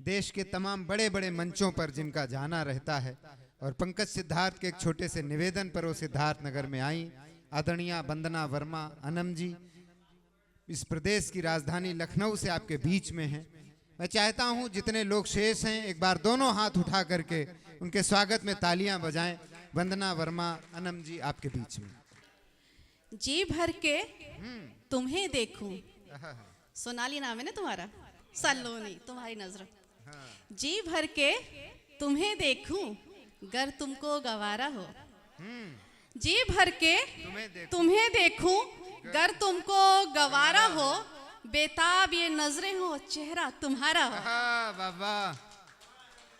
देश के तमाम बड़े बड़े मंचों पर जिनका जाना रहता है, और पंकज सिद्धार्थ के एक छोटे से निवेदन पर वो सिद्धार्थ नगर में आई। आदरणीय वंदना वर्मा अनम जी इस प्रदेश की राजधानी लखनऊ से आपके बीच में हैं। मैं चाहता हूं जितने लोग शेष हैं एक बार दोनों हाथ उठा करके उनके स्वागत में तालियां बजाएं। वंदना वर्मा अनम जी आपके बीच में। जी भर के तुम्हें देखूं, सोनाली नाम है ना तुम्हारा, सलोनी तुम्हारी नजर। जी भर के तुम्हें देखूं गर तुमको गवारा हो, जी भर के तुम्हें देखूं गर तुमको गवारा हो, बेताब ये नजरें हो चेहरा तुम्हारा हो।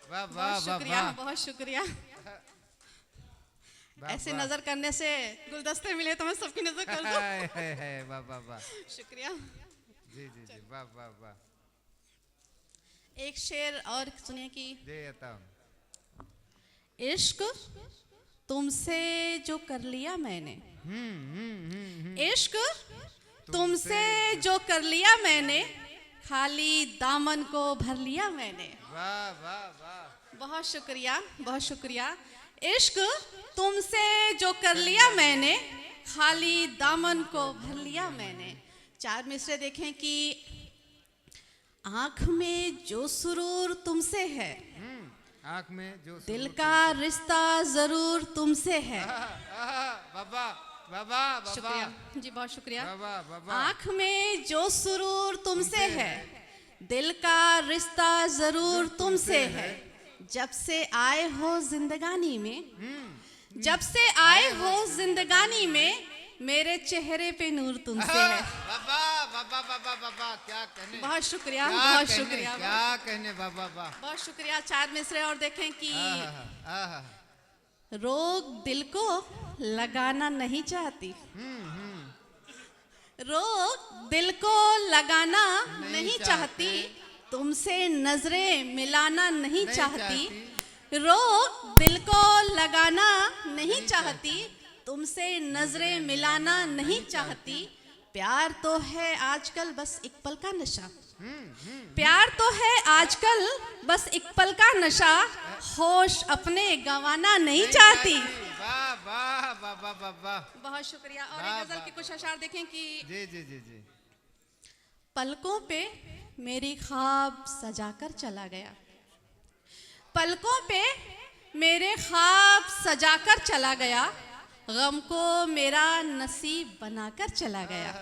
बहुत शुक्रिया, बहुत शुक्रिया। ऐसे नजर करने से गुलदस्ते मिले तो मैं सबकी नजर कर दूं। वाह वाह वाह, शुक्रिया जी जी जी, वाह वाह वाह। एक शेर और सुनिए कि जी, इश्क तुमसे जो कर लिया मैंने, इश्क तुमसे जो कर लिया मैंने, खाली दामन को भर लिया मैंने। वाह वाह वाह, बहुत शुक्रिया, बहुत शुक्रिया। इश्क तुमसे जो कर लिया मैंने, खाली दामन को भर लिया मैंने। चार मिसरे देखें कि आंख में जो सुरूर तुमसे है, आंख में जो दिल का रिश्ता जरूर तुमसे है। बाबा बाबा, शुक्रिया जी, बहुत शुक्रिया। बाबा, आंख में जो सुरूर तुमसे है, दिल का रिश्ता जरूर तुमसे है। जब से आए हो जिंदगानी में, जब से आए हो जिंदगानी में, मेरे चेहरे पे नूर तुमसे है। बाबा बाबा बाबा बाबा, क्या कहने, बहुत शुक्रिया, बहुत शुक्रिया, क्या कहने, बाबा बाबा, बहुत शुक्रिया। चार मिसरे और देखें कि आहा, रोग दिल को लगाना नहीं चाहती, रोग दिल को लगाना नहीं चाहती, तुमसे नजरें मिलाना नहीं चाहती, रोग दिल को लगाना नहीं चाहती, तुमसे नजरें मिलाना नहीं चाहती। प्यार तो है आजकल बस एक पल का नशा, प्यार तो है आजकल बस एक पल का नशा, होश अपने गंवाना नहीं चाहती। वाह वाह वाह वाह वाह, बहुत शुक्रिया। और एक गजल के कुछ अशार देखें कि जी जी जी जी। पलकों पे मेरी ख्वाब सजाकर चला गया, पलकों पे मेरे ख्वाब सजाकर चला गया, गम को मेरा नसीब बनाकर चला गया।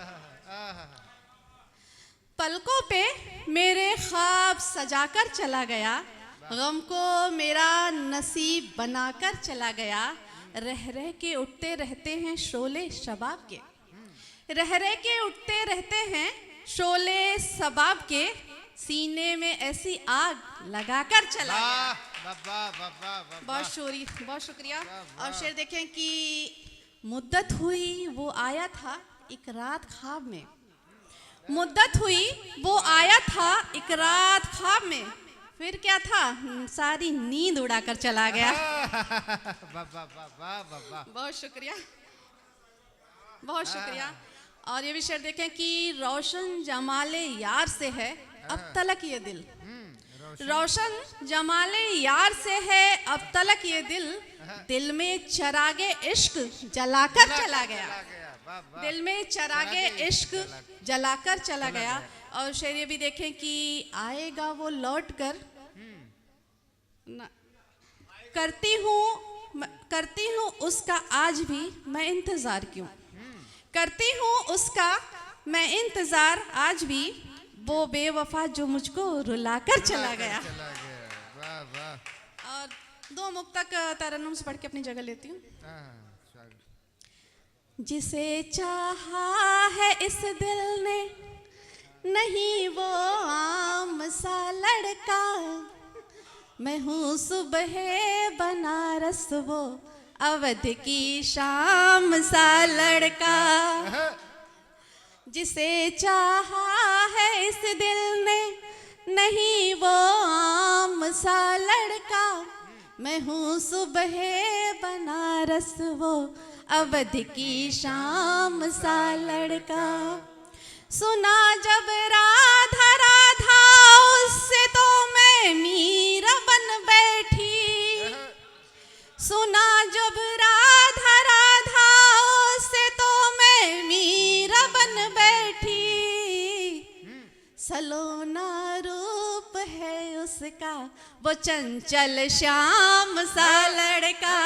पलकों पे मेरे ख्वाब सजाकर चला गया, गम को मेरा नसीब बनाकर चला गया। रह रह के उठते रहते हैं शोले शबाब के, रह रह के उठते रहते हैं शोले शबाब के, सीने में ऐसी आग लगाकर चला गया। बहुत शुक्रिया। और शेर देखें कि मुद्दत हुई वो आया था एक रात ख्वाब में, मुद्दत हुई वो आया था एक रात ख्वाब में, फिर क्या था सारी नींद उड़ाकर चला गया। बहुत शुक्रिया, बहुत शुक्रिया। और ये भी शेर देखें कि रोशन जमाले यार से है अब तलक ये दिल, रोशन जमाले यार से है अब तलक ये दिल, दिल में चरागे इश्क जलाकर चला गया, दिल में चरागे इश्क जलाकर चला गया। और शेर ये भी देखें कि आएगा वो लौट कर, करती हूँ उसका आज भी मैं इंतजार क्यों, करती हूँ उसका मैं इंतजार आज भी, वो बेवफा जो मुझको रुलाकर चला गया। वाह वाह। और दो मुक्तक तरन्नुम से पढ़ के अपनी जगह लेती हूँ। जिसे चाहा है इस दिल ने नहीं वो आम सा लड़का, मैं हूँ सुबह बनारस वो अवध की शाम सा लड़का। जिसे चाहा है इस दिल ने नहीं वो आम सा लड़का, मैं हूँ सुबह बनारस वो अवध की शाम सा लड़का। सुना जब राधा राधा उससे तो मैं वो चंचल श्याम सा लड़का,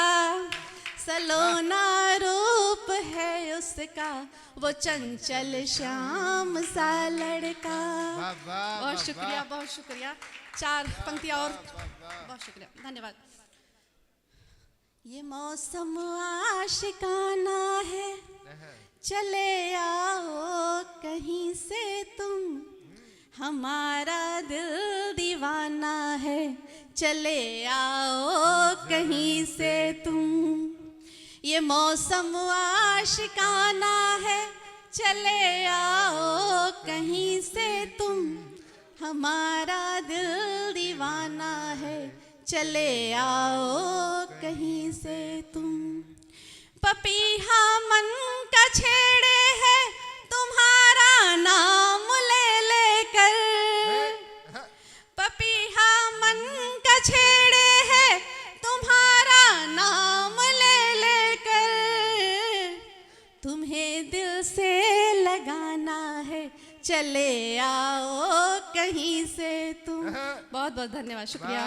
सलोना रूप है उसका, वो चंचल श्याम सा लड़का। बहुत शुक्रिया, बहुत शुक्रिया। 4 पंक्तियां और, बहुत शुक्रिया, धन्यवाद। ये मौसम आशिकाना है, चले आओ कहीं से तुम, हमारा दिल दीवाना है, चले आओ कहीं से तुम। ये मौसम आशिकाना है, चले आओ कहीं से तुम, हमारा दिल दीवाना है, चले आओ कहीं से तुम। पपीहा मन का छेड़े है तुम्हारा नाम ले लेकर, पपीहा मन का छेड़े है तुम्हारा नाम ले लेकर, तुम्हें दिल से लगाना है, चले आओ कहीं से तुम। बहुत बहुत धन्यवाद, शुक्रिया।